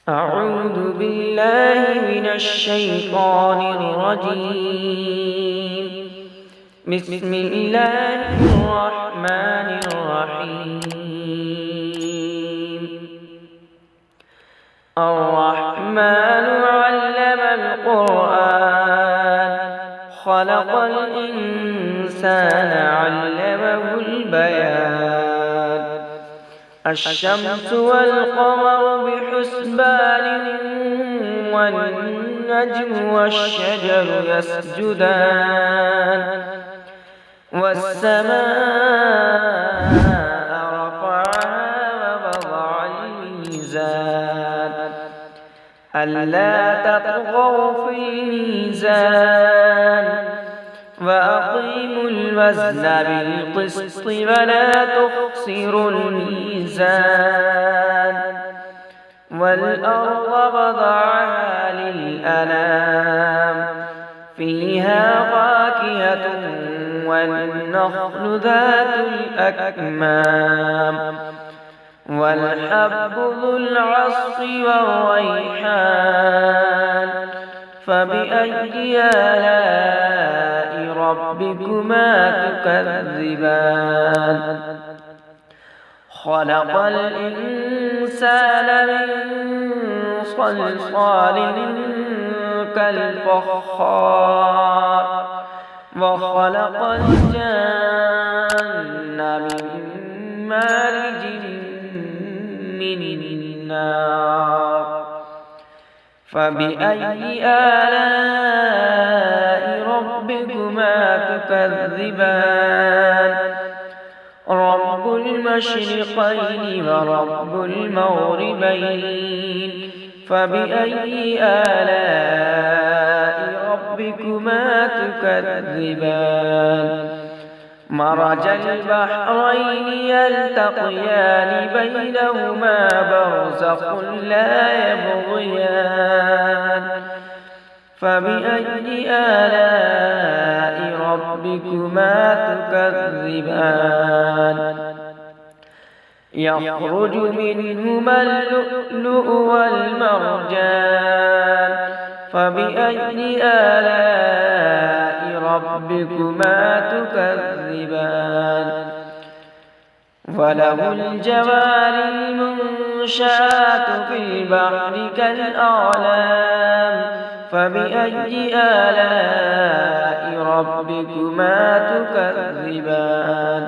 أعوذ بالله من الشيطان الرجيم. بسم الله الرحمن الرحيم. الرحمن علم القرآن خلق الإنسان علمه البيان. الشمس والقمر بحسبان والنجم والشجر يسجدان والسماء رفعها ووضع الميزان ألا تطغوا في الميزان وأقيموا الوزن بالقسط ولا تخسروا الميزان والأرض وضعها للأنام فيها فاكهة والنخل ذات الأكمام والحب ذو العصف والريحان فبأي آلاء ربكما تكذبان. خلق الإنسان من صلصال كالفخار وخلق الجن من مارج من النار فبأي آلاء ربكما تكذبان. رب المشرقين ورب المغربين فبأي آلاء ربكما تكذبان. مرج البحرين يلتقيان بينهما برزخ لا يبغيان فبأي آلاء ربكما تكذبان. يخرج منهما اللؤلؤ والمرجان فبأي آلاء ربكما تكذبان. وله الجوار المنشآت في البحر كالأعلام فبأي آلاء ربكما تكذبان.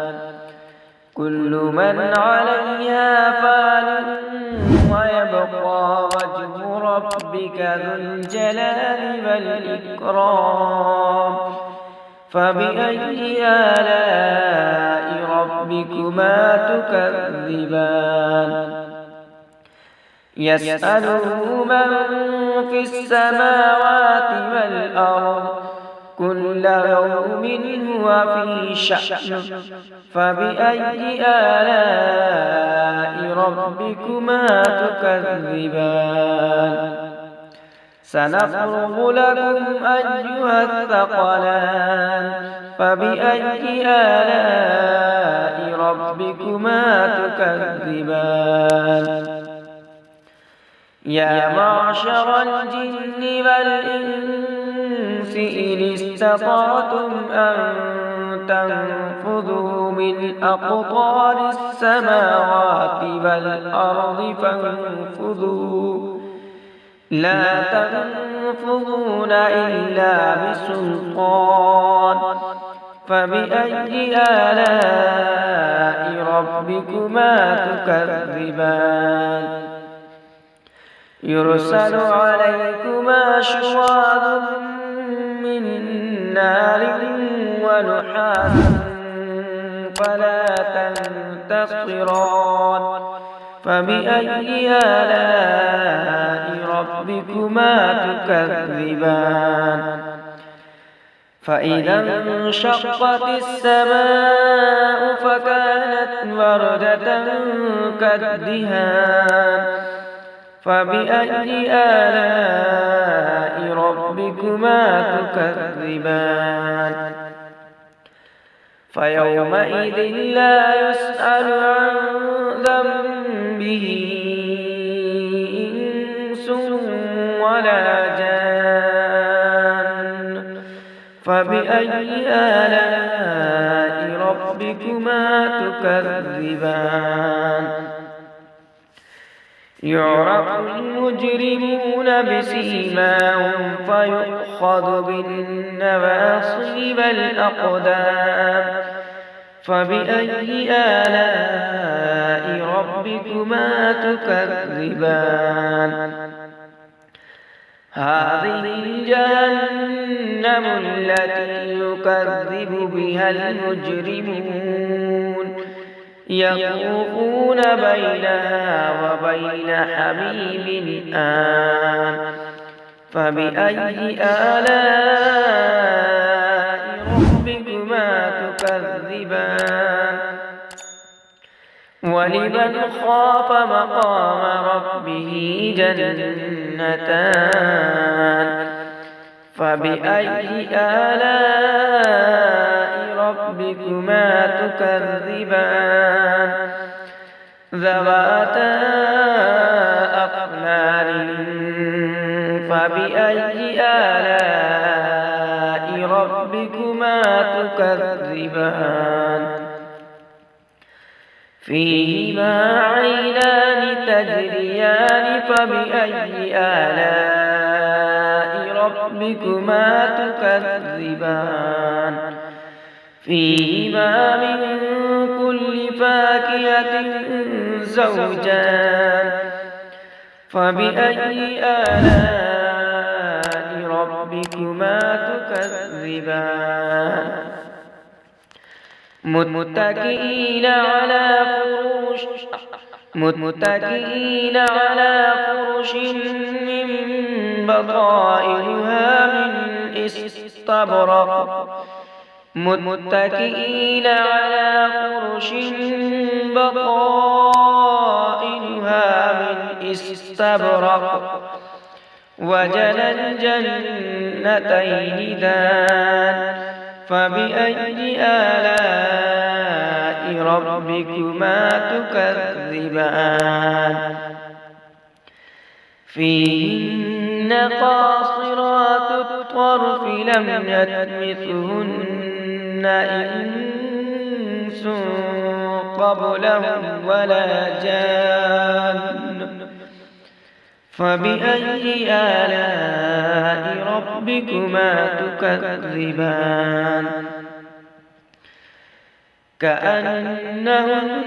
كل من عليها فان ويبقى وجه ربك ذو الجلال والإكرام فبأي آلاء ربكما تكذبان. يسأله من في السماوات والأرض كل يوم هو في شأن فبأي آلاء ربكما تكذبان. سنفرغ لكم أيها الثقلان فبأي آلاء ربكما تكذبان. يا معشر الجن والإنس إن استطعتم أن تنفذوا من أقطار السماوات والأرض فانفذوا لا تنفذون إلا بسلطان فبأي آلاء ربكما تكذبان. يرسل عليكما شواظ من نار ونحاس فلا تنتصران فبأي آلاء ربكما تكذبان. فإذا انشقت السماء فكانت وردة كالدهان فبأي آلاء ربكما تكذبان. فيومئذ لا يسأل عن ذنبه فبأي آلاء ربكما تكذبان يعرف المجرمون بسيماهم فيؤخذ بالنواصي والأقدام فبأي آلاء ربكما تكذبان هذه جهنم التي يكذب بها المجرمون يطوفون بينها وبين حميم آن فبأي آلاء ربكما تكذبان ولمن خاف مقام ربه جنتان فبأي آلاء ربكما تكذبان ذواتا أفنان فبأي آلاء ربكما تكذبان فيهما عينان تجريان فبأي آلاء ربكما تكذبان فيهما من كل فاكهة زوجان فبأي آلاء ربكما تكذبان متكئين على فرش من بطائنها من استبرق متكئين على فرش بطائنها من استبرق وجنى الجنتين دان فبأي آلاء ربكما تكذبان فيهن قاصرات الطرف لم يطمثهن إنس قبلهم ولا جان فبأي آلاء ربكما تكذبان كأنهن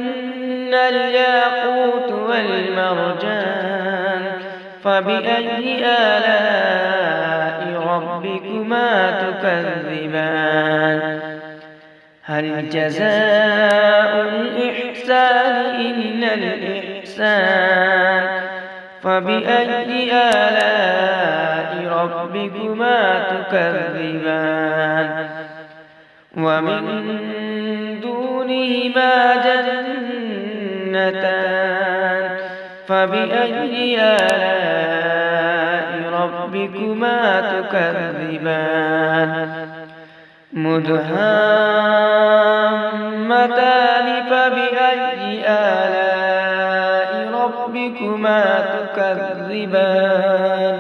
الياقوت والمرجان فبأي آلاء ربكما تكذبان هل جزاء الإحسان إلا الإحسان فبأي آلاء ربكما تكذبان ومن دونهما جنتان فبأي آلاء ربكما تكذبان مدهامتان فبأي آلاء ربكما تكذبان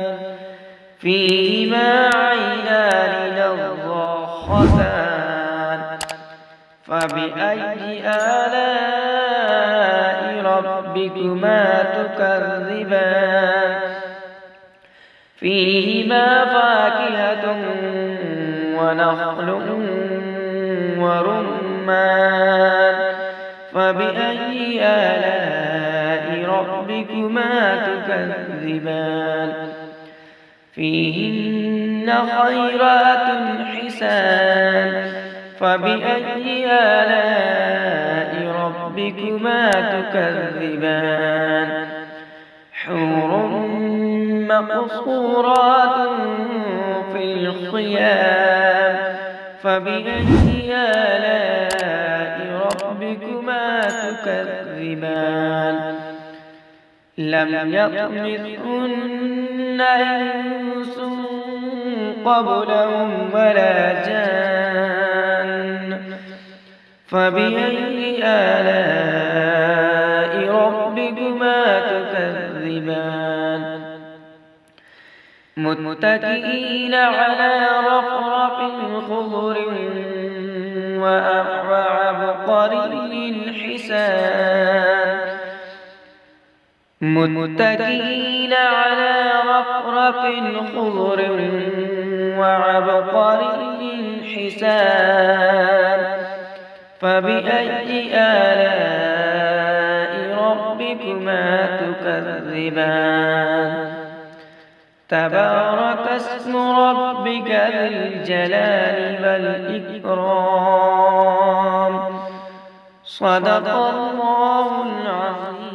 فيهما عينان نضاختان فبأي آلاء ربكما تكذبان فيهما فاكهة ونخل ورمان فبأي آلاء ربكما تكذبان فيهن خيرات حسان فبأي آلاء ربكما تكذبان حور مقصورات في الخيام فبأي آلاء ربكما تكذبان لم يطمثهن إنس قبلهم ولا جان فبأي آلاء ربكما تكذبان متكئين على رفرف خضر وعبقري حسان متكئين على رفرف خضر وعبقري حسان فبأي آلاء ربكما تكذبان تبارك اسم ربك ذي الجلال والإكرام صدق الله العظيم.